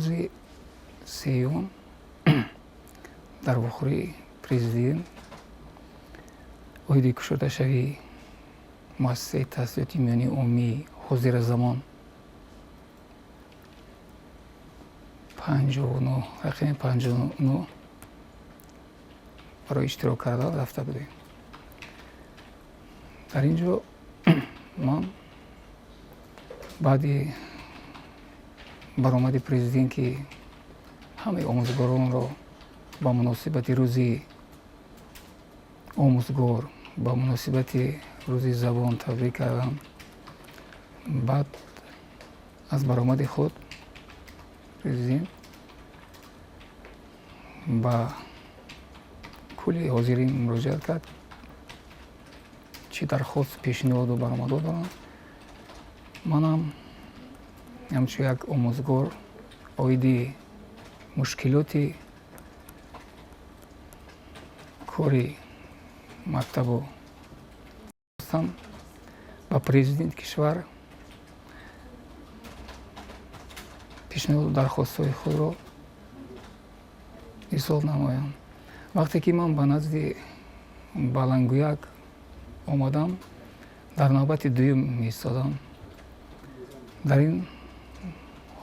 рӯзи сеюм дар вохӯрии президент оиди кушодашавии муассисаи таҳсилоти миёнии умумии ҳозиразамон 59 барои иштирок кардан рафта будем. дар ин ҷо ман баъди баромади президент ки ҳамаи омӯзгоронро ба муносибати рӯзи омӯзгор ба муносибати рӯзи забон табрик кардам. баъд аз баромади худ президент ба кулли ҳозирин муроҷиат кард, чӣ дархост пешниҳоду баромадҳо дорам. манам ҳамчун як омӯзгор оиди мушкилоти кори мактабу ҳастам ба президент кишвар пешниҳоду дархостҳои худро изҳор намоям. вақте ки ман ба назди балангӯяк омадам, дар навбати дуюм истодам. дар ин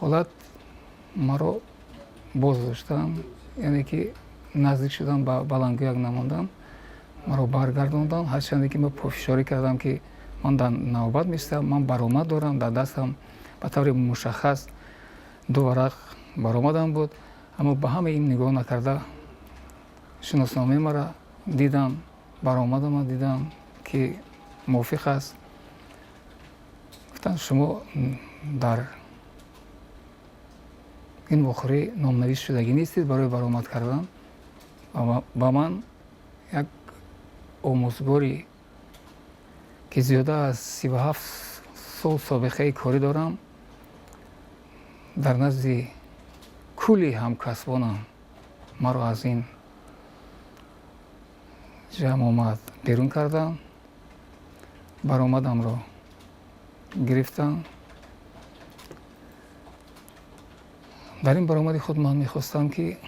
ҳолат маро боздоштанд, яъне ки наздик шудам ба балангӯяк намондам, маро баргардонданд, ҳарчанде ки ман пофишорӣ кардам ки ман дар навбат меистам, ман баромад дорам, дар дастам ба таври мушаххас 2 варақ баромадам буд. аммо ба ҳама ин нигоҳ накарда шиносномаи мара дидам, баромадама дидам ки мувофиқ аст. гуфтанд шумо дар ин вохӯрӣ номнавис шудагӣ нестед барои баромад кардан. ба ман як омӯзгори ки зиёда аз 37 сол собиқаи корӣ дорам, дар назди кулли ҳамкасбонам маро аз ин ҷамъ омад берун кардам, баромадамро гирифтам. дар ин баромади худ ман мехостам ки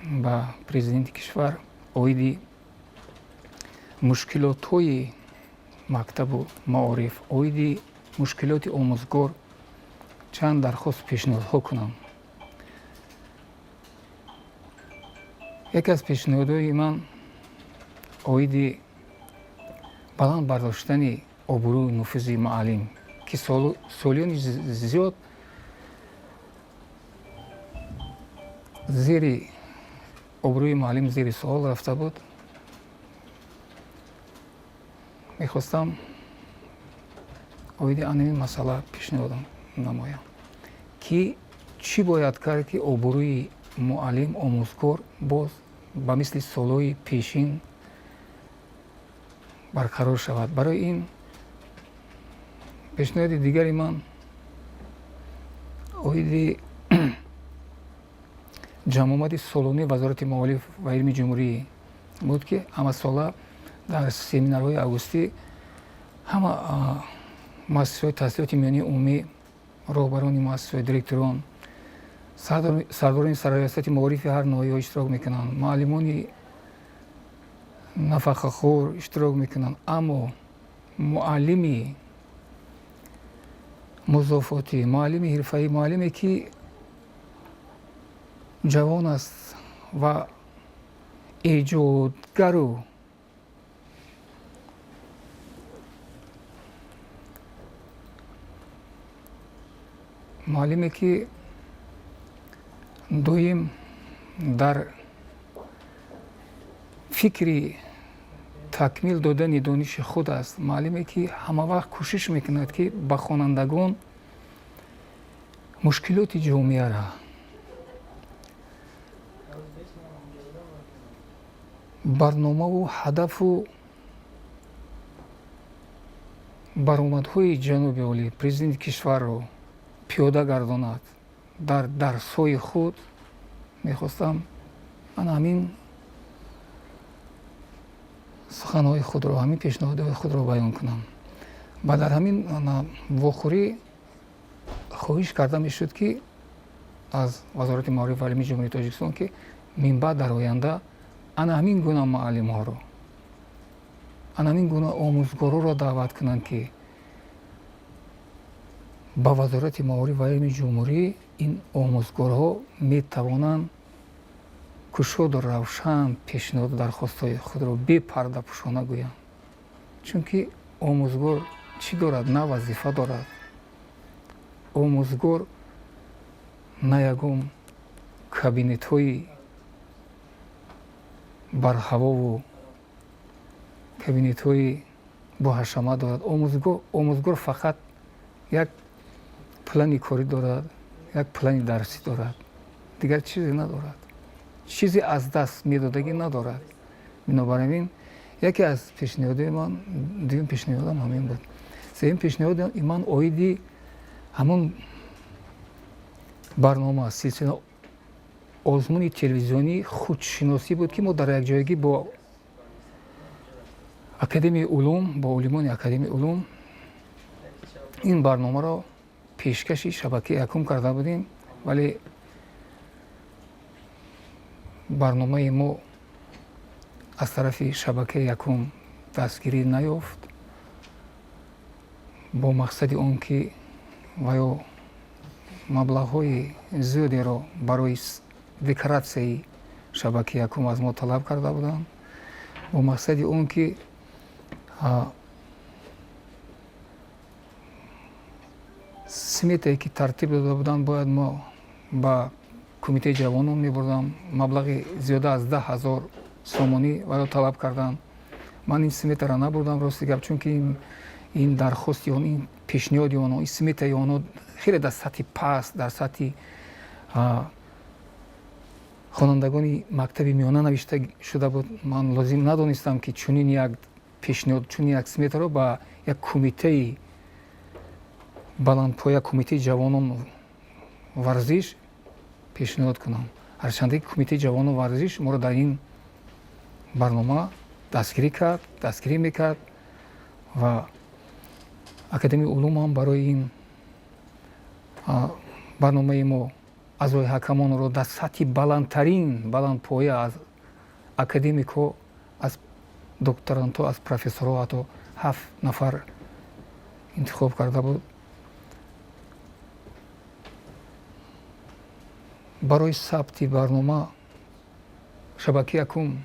ба президенти кишвар оиди мушкилотҳои мактабу маориф, оиди мушкилоти омӯзгор чанд дархост пешниҳодҳо кунам. яке аз пешниҳодҳои ман оиди баланд бардоштани обрӯи нуфузи муаллим ки солиёни зиёд зери обрӯи муаллим зери суол рафта буд. мехостам оиди анин масъала пешниҳод намоям ки чӣ бояд кард ки обрӯи муаллим омӯзгор боз ба мисли солҳои пешин барқарор шавад. барои ин пешниҳоди дигари ман оиди ҷамъомади солонаи вазорати маолиф ва илми ҷумҳурӣ буд ки ҳамасола дар семинарҳои августӣ ҳама муассисаҳои таҳсилоти миёнии умумӣ, роҳбарони муассисаҳо, директорон, сардорони сарриёсати маорифи ҳар ноҳияҳо иштирок мекунанд, муаллимони нафақахӯр иштирок мекунанд. аммо муаллими музофотӣ, муаллими ҳирфаӣ, муаллиме ки ҷавон аст ва эҷодгару муаллиме ки доим дар фикри такмил додани дониши худ аст, муаллиме ки ҳамавақт кӯшиш мекунад ки ба хонандагон мушкилоти ҷомеара барномаву ҳадафу баромадҳои ҷаноби олӣ президенти кишварро пиёда гардонад дар дарсҳои худ. мехостам ман ҳамин суханҳои худро, ҳамин пешниҳодҳои худро баён кунам. ва дар ҳамин вохӯрӣ хоҳиш карда мешуд ки аз вазорати маориф ва илми ҷумҳурии Тоҷикистон ки минбаъд дар оянда ана ҳамин гуна муаллимҳоро, ана ҳамин гуна омӯзгороро даъват кунанд ки ба вазорати маориф ва илми ҷумҳурӣ ин омӯзгорҳо метавонанд кушоду равшан пешниҳоду дархостҳои худро бепарда пӯшона гӯянд. Чунки омӯзгор чӣ дорад? На вазифа дорад. омӯзгор на ягон кабинетҳои барҳавову кабинетҳои боҳашамат дорад. омӯзгор фақат як плани корӣ дорад, як плани дарсӣ дорад, дигар чизе надорад, чизе аз даст медодагӣ надорад. бинобар ин яке аз пешниҳодҳои ман, дуюм пешниҳодам ҳамин буд. сеюм пешниҳоди ман оиди ҳамон барнома силсила озмуни телевизионии худшиносӣ буд ки мо дар якҷоягӣ бо академияи улум, бо улимони академияи улум ин барномаро пешкаши шабакаи якум карда будем, вале барномаи мо аз тарафи шабакаи якум дастгирӣ наёфт, бо мақсади он ки ваё маблағҳои зиёдеро барои декоратсияи шабакаи якум аз мо талаб карда буданд, бо мақсади он ки сметае ки тартиб дода буданд бояд мо ба кумитаи ҷавонон мебурдам, маблағи зиёда аз 10 000 сомонӣ ваё талаб карданд. ман ин сметаро набурдам рости гап, чунки ин дархости он, ин пешниҳоди онҳо, ин сметаи онҳо хеле дар сатҳи паст, дар сатҳи хонандагони мактаби миёна навишта шуда буд. ман лозим надонистам ки чунин як пешниҳод, чунин як сметаро ба як кумитаи баландпоя, кумитаи ҷавонон варзиш пешниҳод кунам. ҳарчанде ки кумитаи ҷавонон варзиш моро дар ин барнома дастгирӣ мекард ва академияи улум ҳам барои ин барномаи мо аъзои ҳакамонро дар сатҳи баландтарин, баландпоя аз академикҳо, аз докторантҳо, аз профессорҳо ҳатто 7 нафар интихоб карда буд. барои сабти барнома шабакаи якум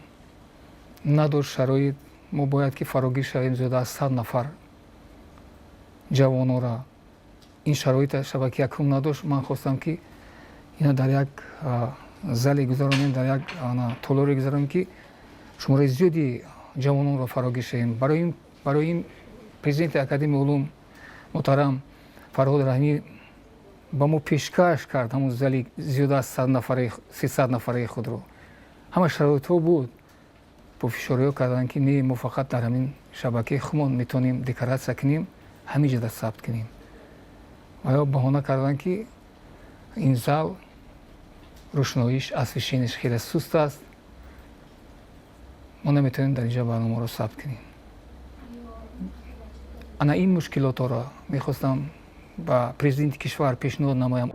надошт шароит. мо бояд ки фарогир шавем зиёда аз 100 нафар ҷавонора. ин шароита шабакаи якум надошт. ман хостам ки ина дар як зале гузаронем, дар як толоре гузаронем ки шумораи зиёди ҷавононро фарогир шавем. барои ин президенти академияи улум муҳтарам Фарҳод Раҳимӣ ба мо пешкаш кард ҳамон зали зиёда аз 300 нафараи худро. ҳама шароитҳо буд. бо фишориҳо карданд ки не, мо фақат дар ҳамин шабакаи худмон метавонем декоратсия кунем, ҳамин ҷода сабт кунем. ва ё баҳона карданд ки ин зал рӯшноиш, освещенияш хеле суст аст, мо наметавонем дар инҷа барномаро сабт кунем. ана ин мушкилотро мехостам ба президенти кишвар пешниҳод намоям.